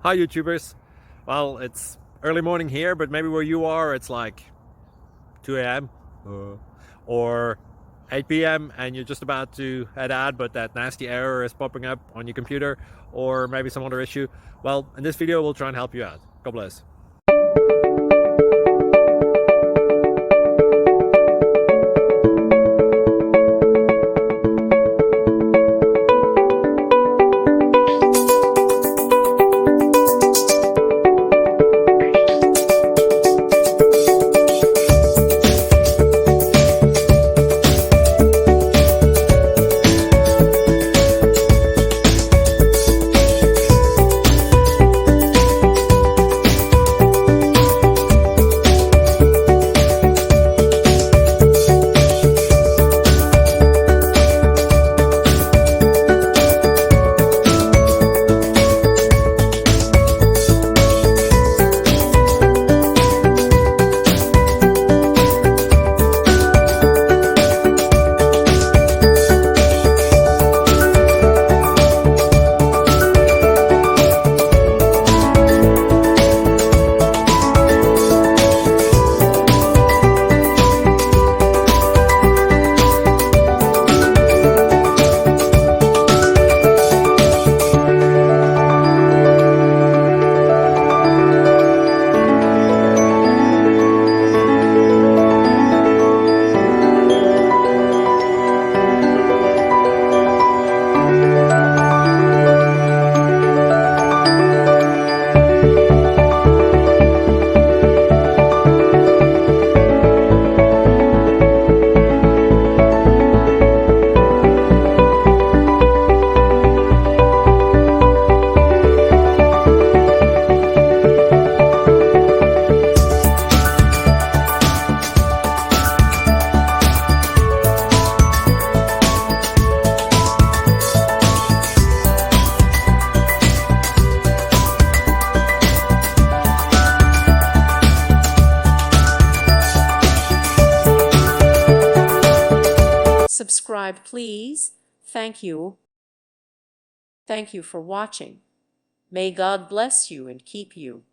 Hi YouTubers. Well, it's early morning here, but maybe where you are it's like 2 a.m. Or 8 p.m. and you're just about to head out, but that nasty error is popping up on your computer, or maybe some other issue. Well, in this video we'll try and help you out. God bless. Subscribe, please. Thank you. Thank you for watching. May God bless you and keep you.